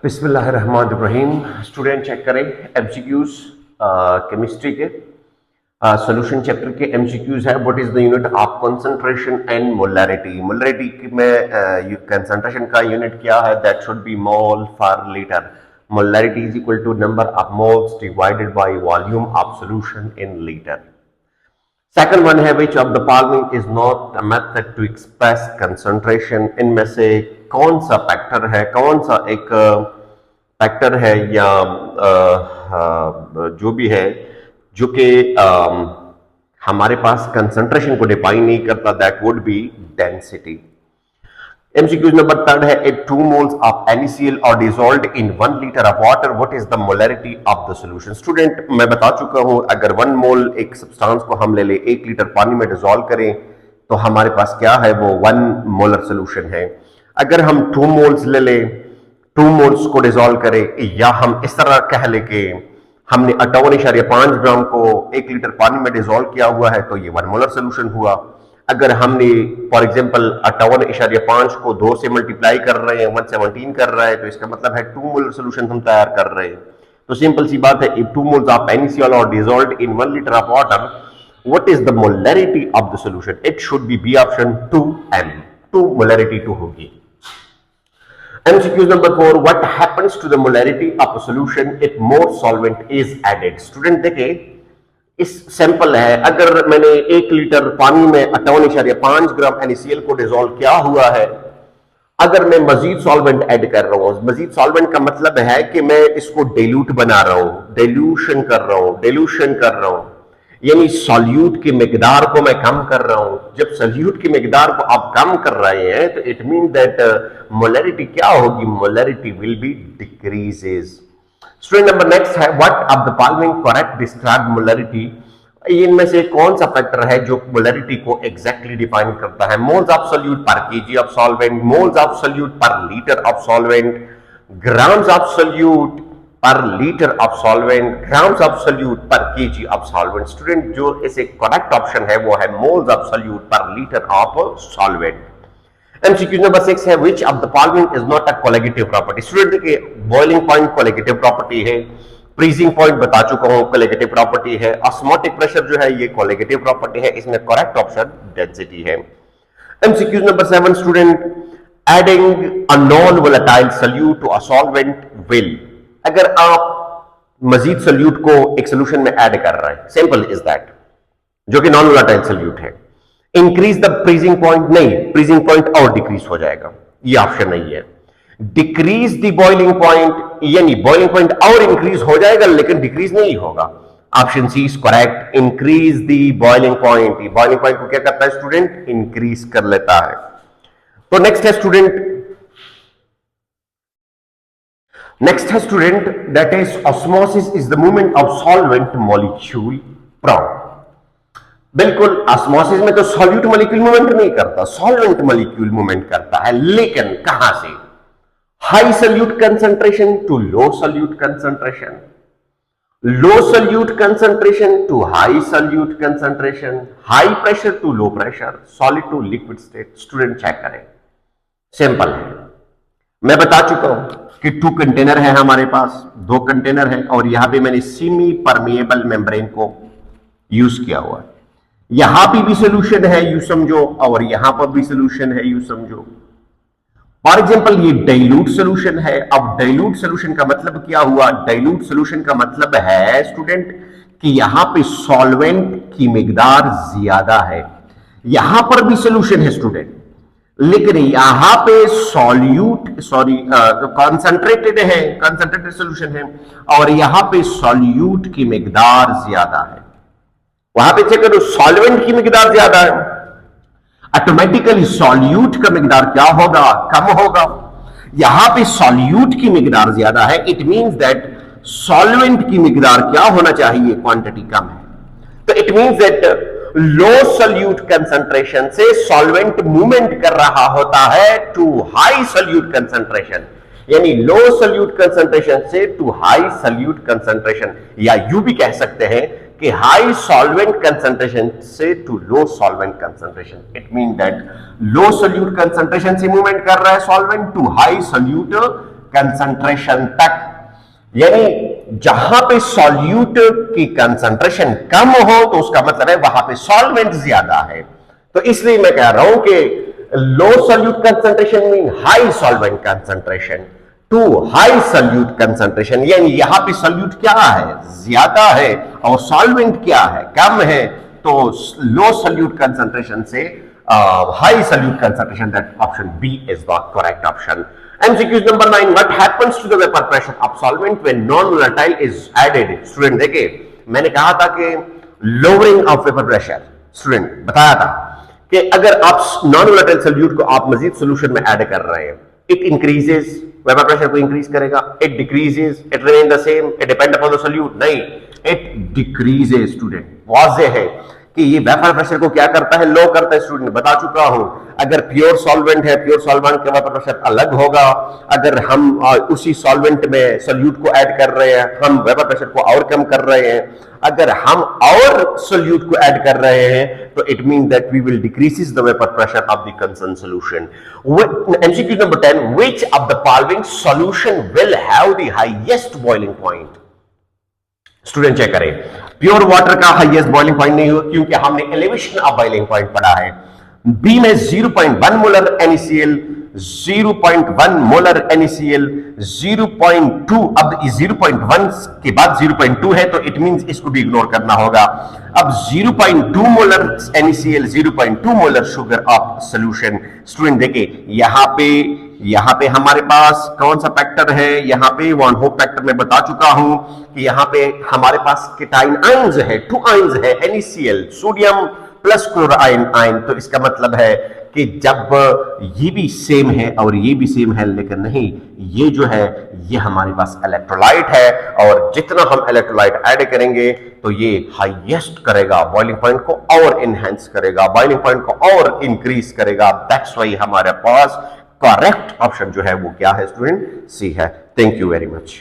बिस्मिल्लाहिर्रहमानिर्रहीम। Student check करें MCQs chemistry के सॉल्यूशन चैप्टर के एमसीक्यूज है। What is the unit of concentration and molarity. Molarity में कंसंट्रेशन का यूनिट क्या है? That should be mole for litre. Molarity is equal to number of moles divided by volume of solution in litre. Second one है which of the following is not a method to express concentration. इनमें से कौन सा factor है, कौन सा एक factor है या जो भी है जो कि हमारे पास कंसंट्रेशन को डिफाइन नहीं करता, that would be density. MCQs number third है if 2 moles of NaCl are dissolved in 1 liter of water, what is the molarity of the solution? Student मैं बता चुका हूं, अगर 1 मोल एक सब्सटेंस को हम ले ले 1 लीटर पानी में डिसॉल्व करें तो हमारे पास क्या है, वो 1 मोलर सोल्यूशन है। अगर हम 2 मोल्स ले ले, 2 मोल्स को डिसॉल्व करें, या हम इस तरह कह ले कि हमने 58.5 ग्राम को 1 लीटर पानी में डिसॉल्व किया हुआ है तो ये 1 मोलर सोल्यूशन हुआ। अगर हमने फॉर एग्जांपल 58.5 को 2 से मल्टीप्लाई कर रहे हैं, 117 कर रहा है, तो इसका मतलब है 2 मोलर सोल्यूशन हम तैयार कर रहे हैं। तो सिंपल सी बात है, if 2 moles of NaCl are dissolved in 1 liter of water, what is the molarity of the solution? It should be B option 2m, 2 molarity 2 होगी। MCQ number 4, what happens to the molarity of a solution if more solvent is added? Student देखिए, इस sample है, अगर मैंने 1 litre पानी में 58.5 ग्राम NaCl को dissolve किया हुआ है, अगर मैं मजीद सॉल्वेंट ऐड कर रहा हूं, मजीद सॉल्वेंट का मतलब है कि मैं इसको डाइल्यूट बना रहा हूं, डाइल्यूशन कर रहा हूं, यानी सॉल्यूट की मिकदार को मैं कम कर रहा हूं। जब सॉल्यूट की मिकदार को आप कम कर रहे हैं तो इट मीन दैट मोलैरिटी क्या होगी? Molarity will be decreases. Student number next है what of the following correct describe molarity. इनमें से कौन सा फैक्टर है जो मोलैरिटी को एग्जैक्टली डिफाइन करता है? Moles of solute per KG of solvent, moles of solute per litre of solvent, grams of solute per litre of solvent, grams of solute per KG of solvent. Student जो इसे correct option है वो है moles of solute per litre of solvent. MCQ number 6 है which of the following is not a colligative property। Student देखिए, boiling point colligative property है, freezing point बता चुका हूं कोलिगेटिव प्रॉपर्टी है, ऑस्मोटिक प्रेशर जो है ये कोलिगेटिव प्रॉपर्टी है, इसमें करेक्ट ऑप्शन डेंसिटी है। MCQ number 7 student adding a non volatile solute to a solvent will. अगर आप मजीद सोल्यूट को एक सोल्यूशन में ऐड कर रहे हैं, सिंपल इज दैट, जो कि नॉन वोलेटाइल सोल्यूट है, इंक्रीज द फ्रीजिंग पॉइंट, नहीं, फ्रीजिंग पॉइंट और डिक्रीज हो जाएगा, ये ऑप्शन नहीं है। डिक्रीज द बॉइलिंग पॉइंट, यानी बॉइलिंग पॉइंट और इंक्रीज हो जाएगा लेकिन डिक्रीज नहीं होगा। Option C is correct, increase the boiling point. Boiling point को क्या करता है स्टूडेंट? इंक्रीज कर लेता है। तो नेक्स्ट है student that is osmosis is the movement of solvent molecule from. बिल्कुल, ऑस्मोसिस में तो सॉल्यूट मॉलिक्यूल मूवमेंट नहीं करता, सॉल्वेंट मॉलिक्यूल मूवमेंट करता है, लेकिन कहां से? High solute concentration to low solute concentration, low solute concentration to high solute concentration, high pressure to low pressure, solid to liquid state. Student check करें, simple है, मैं बता चुका हूं कि 2 कंटेनर है हमारे पास, 2 कंटेनर है, और यहां पे मैंने सेमी परमेएबल मेम्ब्रेन को यूज किया हुआ है। यहां पे भी सोल्यूशन है यू समझो, और यहां पर भी सोल्यूशन है यू समझो। फॉर एग्जांपल ये डाइल्यूट सोल्यूशन है। अब डाइल्यूट सोल्यूशन का मतलब क्या हुआ? डाइल्यूट सोल्यूशन का मतलब है स्टूडेंट कि यहां पे सॉल्वेंट की मिकदार ज्यादा है, यहां पर भी सोल्यूशन है स्टूडेंट, लेकिन यहां पे कंसंट्रेटेड सोल्यूशन है, और यहां पे सॉल्यूट की मिकदार ज्यादा है। वहां पे चेक करो, सॉल्वेंट की मिकदार ज्यादा है, ऑटोमेटिकली सॉल्यूट का मिकदार क्या होगा? कम होगा। यहां पे सॉल्यूट की मिकदार ज्यादा है, इट मींस दैट सॉल्वेंट की मिकदार क्या होना चाहिए? क्वांटिटी कम है। तो it means that low solute concentration से सॉल्वेंट मूवमेंट कर रहा होता है टू हाई सोल्यूट कंसंट्रेशन, यानी लो सोल्यूट कंसंट्रेशन से टू हाई सोल्यूट कंसंट्रेशन, या यू भी कह सकते हैं कि हाई सॉल्वेंट कंसंट्रेशन से to low solvent concentration. It mean that low solute concentration से मूवमेंट कर रहा है solvent to high solute concentration तक, यानी जहां पे सॉल्यूट की कंसंट्रेशन कम हो तो उसका मतलब है वहां पे सॉल्वेंट ज्यादा है। तो इसलिए मैं कह रहा हूं कि low solute concentration mean high solvent concentration to high solute concentration, यानी यहां पे सॉल्यूट क्या है, ज्यादा है, और सॉल्वेंट क्या है, कम है। तो लो सॉल्यूट कंसंट्रेशन से high solute concentration, that option B is the correct option. MCQ number 9, what happens to the vapor pressure of solvent when non-volatile is added? Student देखिए, मैंने कहा था कि lowering of vapor pressure, student बताया था कि अगर आप नॉन वोलेटाइल सोल्यूट को आप मजीद सोल्यूशन में ऐड कर रहे हैं, इट इंक्रीजेस, वेपर प्रेशर को इंक्रीज करेगा, it decreases, it remain the same, it depend upon the solute, नहीं, इट डिक्रीजेस। स्टूडेंट वाज़ेह है कि ये वेपर प्रेशर को क्या करता है, लो करता है। स्टूडेंट बता चुका हूं, अगर प्योर सॉल्वेंट है, प्योर सॉल्वेंट का वेपर प्रेशर अलग होगा। अगर हम उसी सॉल्वेंट में सोल्यूट को ऐड कर रहे हैं, हम वेपर प्रेशर को और कम कर रहे हैं। अगर हम और सोल्यूट को ऐड कर रहे हैं तो it mean that we will decreases the vapour pressure of the concern solution. MCQ number 10, which of the following solution will have the highest boiling point? Student check करें, प्योर वाटर का highest boiling point नहीं होगा क्योंकि हमने elevation of boiling point पढ़ा है। B में 0.1 molar NaCl, 0.1 molar NaCl, 0.2, अब 0.1 के बाद 0.2 है तो इट मींस इसको भी इग्नोर करना होगा। अब 0.2 molar NaCl, 0.2 molar sugar of solution. Student देखिए, यहां पे हमारे पास कौन सा फैक्टर है, यहां पे वन होप फैक्टर में बता चुका हूं कि यहां पे हमारे पास केटाइन आयंस है, 2 आयंस है, NaCl, sodium plus chlorine ion. तो इसका मतलब है कि जब ये भी सेम है और ये भी सेम है, लेकिन नहीं, ये जो है ये हमारे पास इलेक्ट्रोलाइट है, और जितना हम इलेक्ट्रोलाइट ऐड करेंगे तो ये हाईएस्ट करेगा बॉइलिंग पॉइंट को, और इनहेंस करेगा बॉइलिंग पॉइंट को, और इंक्रीज करेगा। दैट्स व्हाई हमारे पास करेक्ट ऑप्शन जो है वो क्या है स्टूडेंट, सी है। Thank you very much.